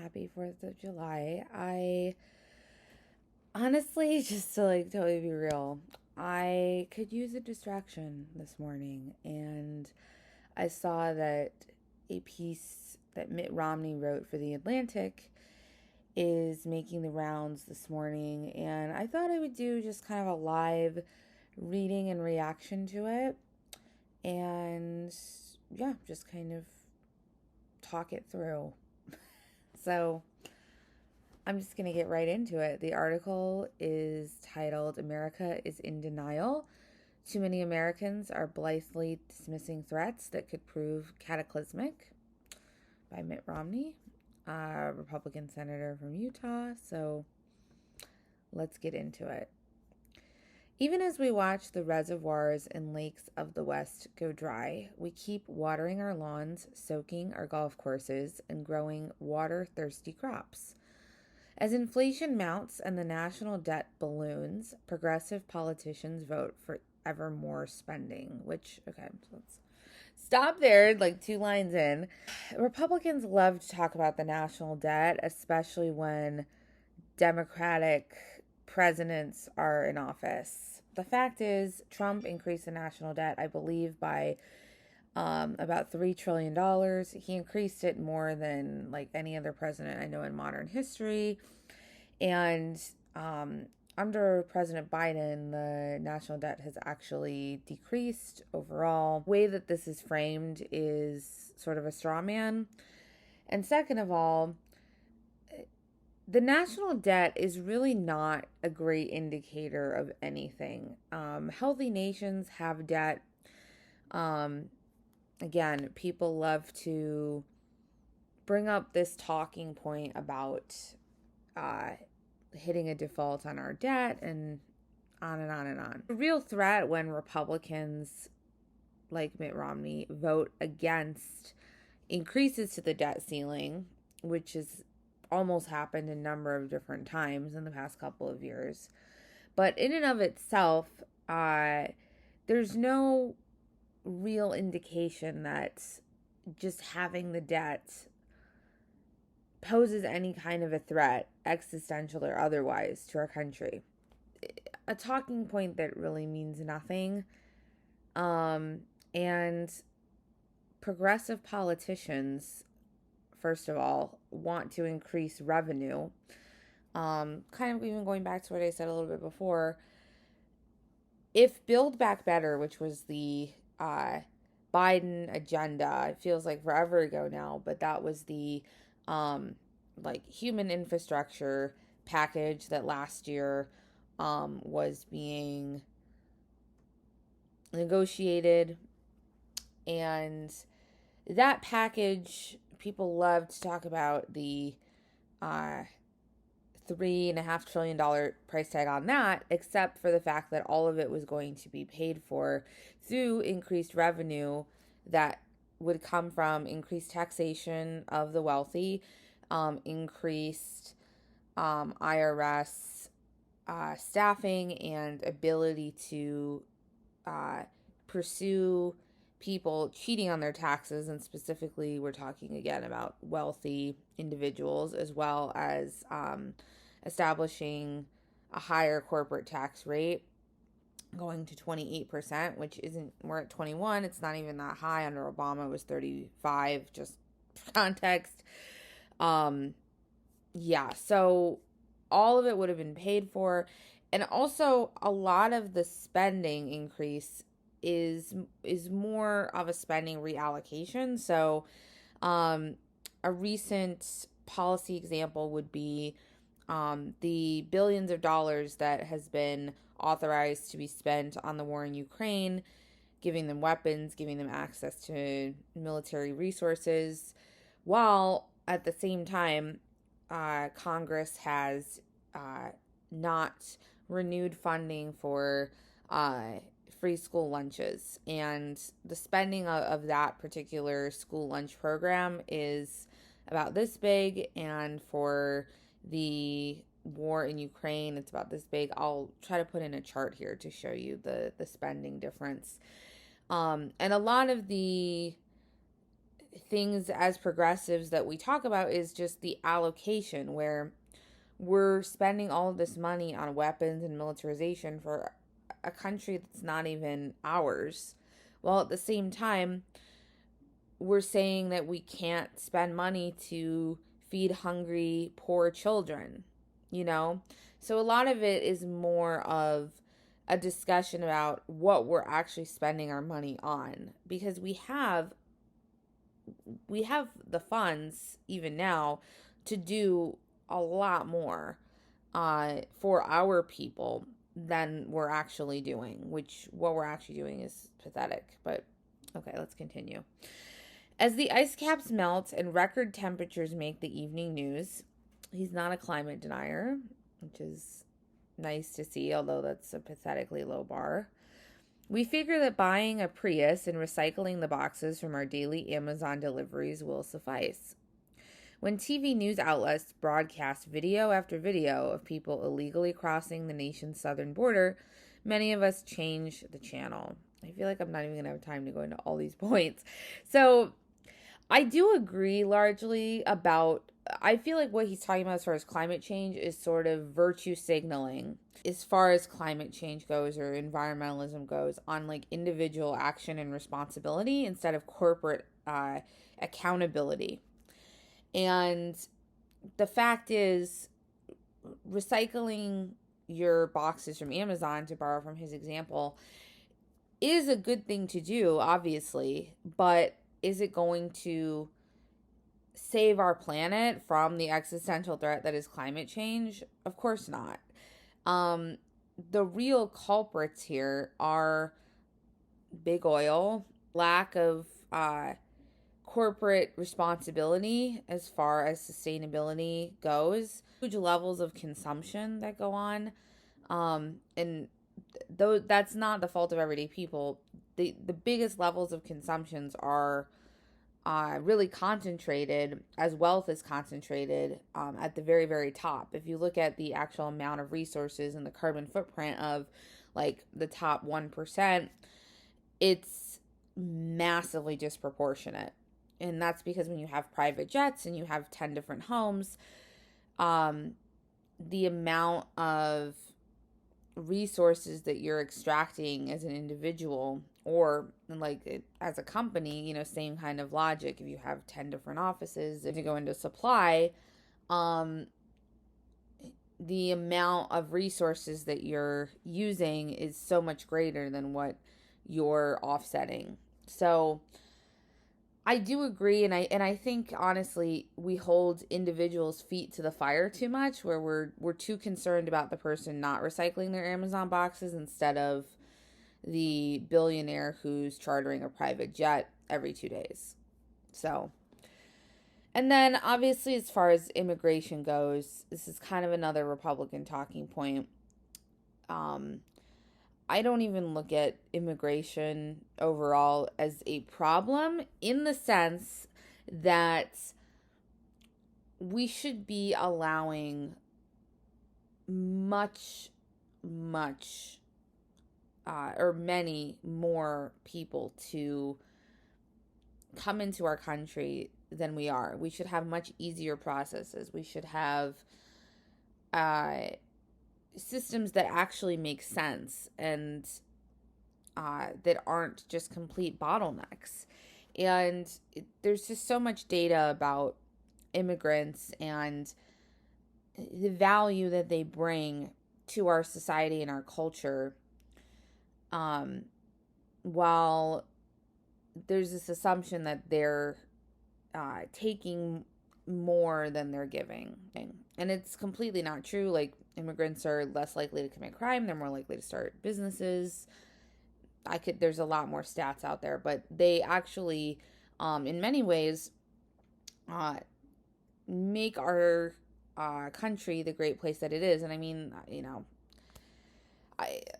happy 4th of July. I honestly, just to totally be real, I could use a distraction this morning, and I saw that a piece that Mitt Romney wrote for The Atlantic is making the rounds this morning, and I thought I would do just kind of a live reading and reaction to it, and yeah, just kind of talk it through. So, I'm just going to get right into it. The article is titled America is in Denial. Too many Americans are blithely dismissing threats that could prove cataclysmic, by Mitt Romney, a Republican senator from Utah. So let's get into it. Even as we watch the reservoirs and lakes of the West go dry, we keep watering our lawns, soaking our golf courses, and growing water-thirsty crops. As inflation mounts and the national debt balloons, progressive politicians vote for ever more spending, which, okay, so let's stop there, like 2 lines in. Republicans love to talk about the national debt, especially when Democratic presidents are in office. The fact is, Trump increased the national debt, I believe, by about $3 trillion. He increased it more than like any other president I know in modern history. And under President Biden, the national debt has actually decreased overall. The way that this is framed is sort of a straw man. And second of all, the national debt is really not a great indicator of anything. Healthy nations have debt. Again, people love to bring up this talking point about hitting a default on our debt and on and on and on. The real threat when Republicans like Mitt Romney vote against increases to the debt ceiling, which has almost happened a number of different times in the past couple of years. But in and of itself, there's no real indication that just having the debt poses any kind of a threat, existential or otherwise, to our country. A talking point that really means nothing. And progressive politicians, first of all, want to increase revenue. Kind of even going back to what I said a little bit before, if Build Back Better, which was the Biden agenda, it feels like forever ago now, but that was the human infrastructure package that last year was being negotiated. And that package, people love to talk about the $3.5 trillion price tag on that, except for the fact that all of it was going to be paid for through increased revenue that would come from increased taxation of the wealthy, increased IRS staffing and ability to pursue people cheating on their taxes, and specifically we're talking again about wealthy individuals, as well as establishing a higher corporate tax rate, going to 28%, which isn't, we're at 21. It's not even that high. Under Obama it was 35, just for context. Yeah, so all of it would have been paid for. And also a lot of the spending increase is more of a spending reallocation. So a recent policy example would be the billions of dollars that has been authorized to be spent on the war in Ukraine, giving them weapons, giving them access to military resources, while at the same time Congress has not renewed funding for free school lunches. And the spending of that particular school lunch program is about this big, and for the war in Ukraine, it's about this big. I'll try to put in a chart here to show you the spending difference. And a lot of the things as progressives that we talk about is just the allocation, where we're spending all of this money on weapons and militarization for a country that's not even ours. While at the same time, we're saying that we can't spend money to feed hungry, poor children, you know? So a lot of it is more of a discussion about what we're actually spending our money on, because we have the funds even now to do a lot more for our people than we're actually doing, which what we're actually doing is pathetic. But okay, let's continue. As the ice caps melt and record temperatures make the evening news, he's not a climate denier, which is nice to see, although that's a pathetically low bar. We figure that buying a Prius and recycling the boxes from our daily Amazon deliveries will suffice. When TV news outlets broadcast video after video of people illegally crossing the nation's southern border, many of us change the channel. I feel like I'm not even going to have time to go into all these points. So I do agree largely about, I feel like what he's talking about as far as climate change is sort of virtue signaling as far as climate change goes or environmentalism goes, on like individual action and responsibility instead of corporate accountability. And the fact is, recycling your boxes from Amazon, to borrow from his example, is a good thing to do, obviously, but is it going to save our planet from the existential threat that is climate change? Of course not. The real culprits here are big oil, lack of corporate responsibility as far as sustainability goes, huge levels of consumption that go on, and though that's not the fault of everyday people, the biggest levels of consumptions are really concentrated, as wealth is concentrated at the very, very top. If you look at the actual amount of resources and the carbon footprint of like the top 1%, it's massively disproportionate. And that's because when you have private jets and you have 10 different homes, the amount of resources that you're extracting as an individual or like as a company, same kind of logic. If you have 10 different offices, if you go into supply, the amount of resources that you're using is so much greater than what you're offsetting. So I do agree, and I think honestly we hold individuals' feet to the fire too much, where we're too concerned about the person not recycling their Amazon boxes instead of the billionaire who's chartering a private jet every 2 days. So, and then obviously as far as immigration goes, this is kind of another Republican talking point. I don't even look at immigration overall as a problem, in the sense that we should be allowing much, or many more people to come into our country than we are. We should have much easier processes. We should have systems that actually make sense and that aren't just complete bottlenecks. And there's just so much data about immigrants and the value that they bring to our society and our culture, while there's this assumption that they're taking more than they're giving. And it's completely not true. Like, immigrants are less likely to commit crime. They're more likely to start businesses. There's a lot more stats out there, but they actually, in many ways, make our country the great place that it is. And I mean,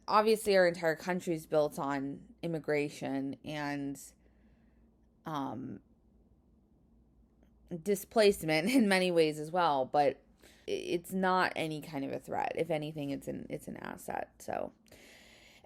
obviously our entire country is built on immigration and displacement in many ways as well, but it's not any kind of a threat. If anything, it's an asset. So,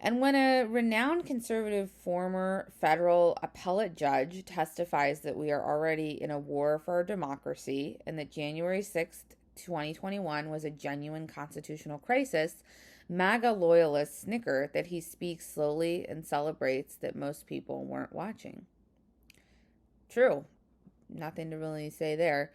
And when a renowned conservative former federal appellate judge testifies that we are already in a war for our democracy and that January 6th, 2021 was a genuine constitutional crisis, MAGA loyalists snicker that he speaks slowly and celebrates that most people weren't watching. True. Nothing to really say there.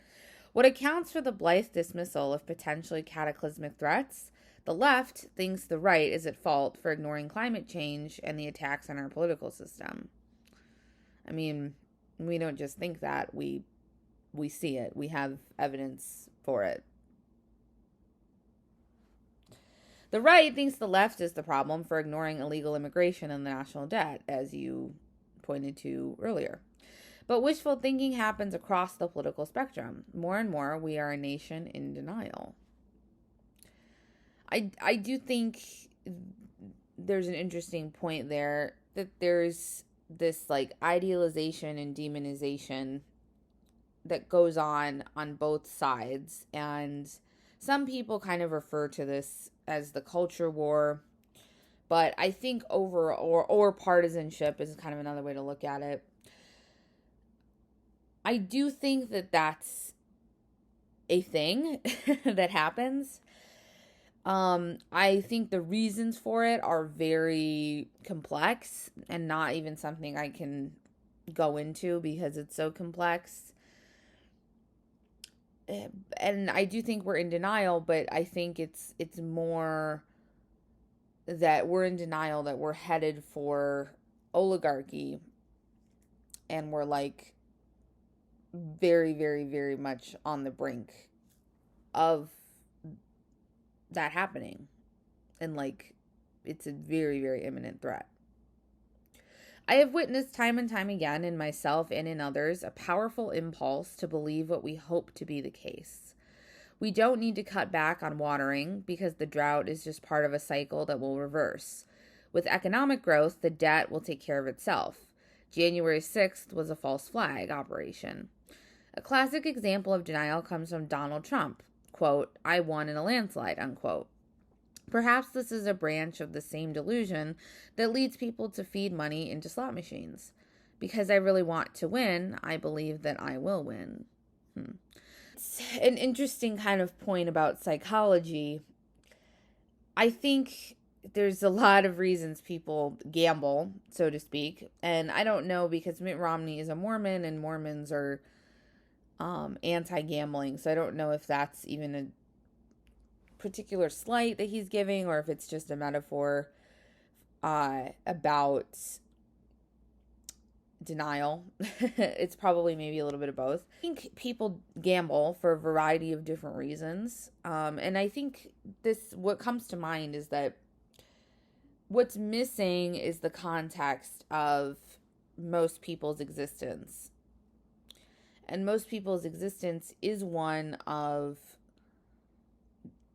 What accounts for the blithe dismissal of potentially cataclysmic threats? The left thinks the right is at fault for ignoring climate change and the attacks on our political system. I mean, we don't just think that, we see it. We have evidence for it. The right thinks the left is the problem for ignoring illegal immigration and the national debt, as you pointed to earlier. But wishful thinking happens across the political spectrum. More and more, we are a nation in denial. I do think there's an interesting point there that there's this like idealization and demonization that goes on both sides. And some people kind of refer to this as the culture war. But I think or partisanship is kind of another way to look at it. I do think that that's a thing that happens. I think the reasons for it are very complex and not even something I can go into because it's so complex. And I do think we're in denial, but I think it's more that we're in denial that we're headed for oligarchy and we're like very, very, very much on the brink of that happening. And like, it's a very, very imminent threat. I have witnessed time and time again in myself and in others a powerful impulse to believe what we hope to be the case. We don't need to cut back on watering because the drought is just part of a cycle that will reverse. With economic growth, the debt will take care of itself. January 6th was a false flag operation. A classic example of denial comes from Donald Trump. Quote, "I won in a landslide," unquote. Perhaps this is a branch of the same delusion that leads people to feed money into slot machines. Because I really want to win, I believe that I will win. It's an interesting kind of point about psychology. I think there's a lot of reasons people gamble, so to speak. And I don't know because Mitt Romney is a Mormon and Mormons are anti-gambling. So I don't know if that's even a particular slight that he's giving or if it's just a metaphor about denial. It's probably maybe a little bit of both. I think people gamble for a variety of different reasons. And I think what comes to mind is that what's missing is the context of most people's existence. And most people's existence is one of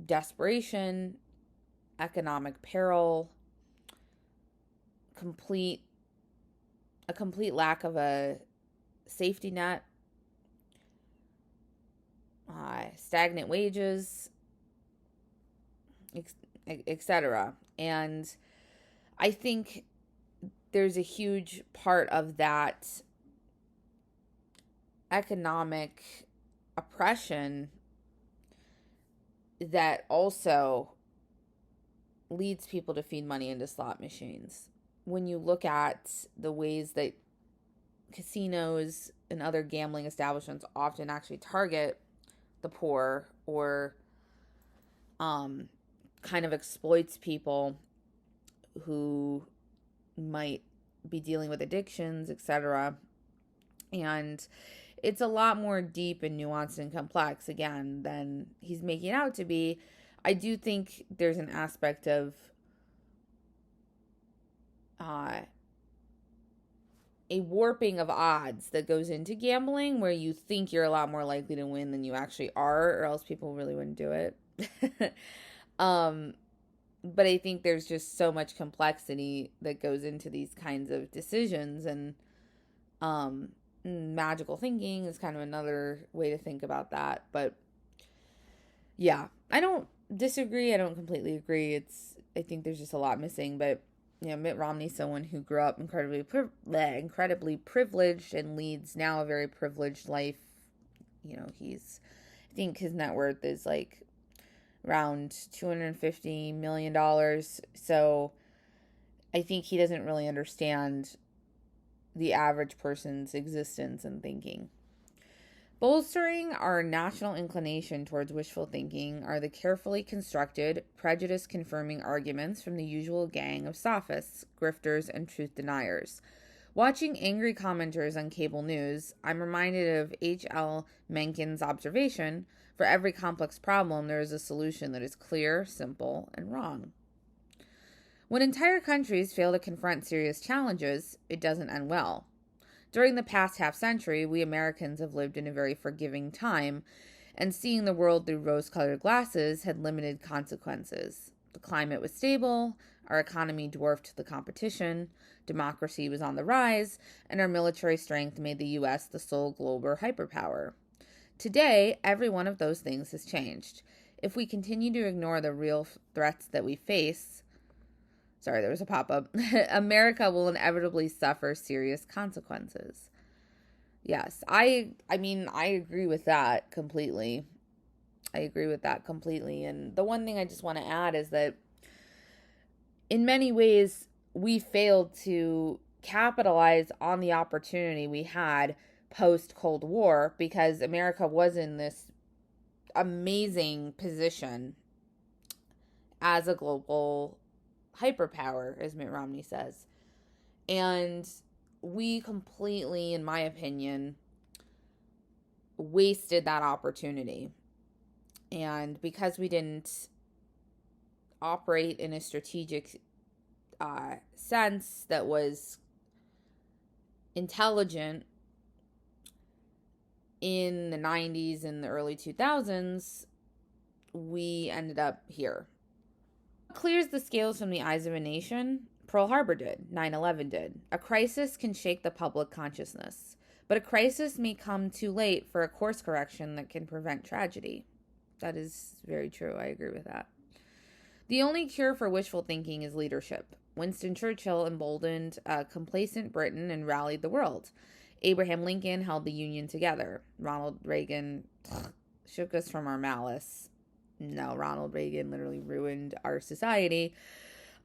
desperation, economic peril, a complete lack of a safety net, stagnant wages, etc. And I think there's a huge part of that economic oppression that also leads people to feed money into slot machines. When you look at the ways that casinos and other gambling establishments often actually target the poor or kind of exploits people who might be dealing with addictions, etc. And it's a lot more deep and nuanced and complex, again, than he's making it out to be. I do think there's an aspect of a warping of odds that goes into gambling where you think you're a lot more likely to win than you actually are, or else people really wouldn't do it. But I think there's just so much complexity that goes into these kinds of decisions, and magical thinking is kind of another way to think about that. But yeah, I don't disagree. I don't completely agree. I think there's just a lot missing, but Mitt Romney, someone who grew up incredibly privileged and leads now a very privileged life. I think his net worth is like around $250 million. So I think he doesn't really understand the average person's existence and thinking. Bolstering our national inclination towards wishful thinking are the carefully constructed, prejudice-confirming arguments from the usual gang of sophists, grifters, and truth deniers. Watching angry commenters on cable news, I'm reminded of H.L. Mencken's observation: for every complex problem, there is a solution that is clear, simple, and wrong. When entire countries fail to confront serious challenges, it doesn't end well. During the past half century, we Americans have lived in a very forgiving time, and seeing the world through rose-colored glasses had limited consequences. The climate was stable, our economy dwarfed the competition, democracy was on the rise, and our military strength made the U.S. the sole global hyperpower. Today, every one of those things has changed. If we continue to ignore the real threats that we face, sorry, there was a pop-up, America will inevitably suffer serious consequences. Yes, I agree with that completely. And the one thing I just want to add is that in many ways, we failed to capitalize on the opportunity we had post-Cold War because America was in this amazing position as a global hyperpower, as Mitt Romney says. And we completely, in my opinion, wasted that opportunity. And because we didn't operate in a strategic sense that was intelligent in the 90s and the early 2000s, we ended up here. Clears the scales from the eyes of a nation. Pearl Harbor did. 9/11 did. A crisis can shake the public consciousness, but a crisis may come too late for a course correction that can prevent tragedy. That is very true. I agree with that. The only cure for wishful thinking is leadership. Winston Churchill emboldened a complacent Britain and rallied the world. Abraham Lincoln held the Union together. Ronald Reagan shook us from our malice. No, Ronald Reagan literally ruined our society.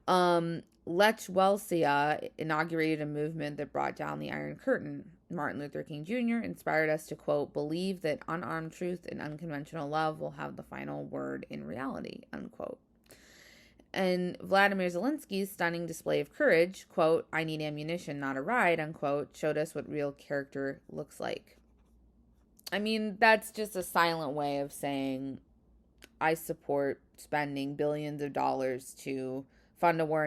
Lech Walesa inaugurated a movement that brought down the Iron Curtain. Martin Luther King Jr. inspired us to, quote, believe that unarmed truth and unconventional love will have the final word in reality, unquote. And Vladimir Zelensky's stunning display of courage, quote, I need ammunition, not a ride, unquote, showed us what real character looks like. I mean, that's just a silent way of saying I support spending billions of dollars to fund a war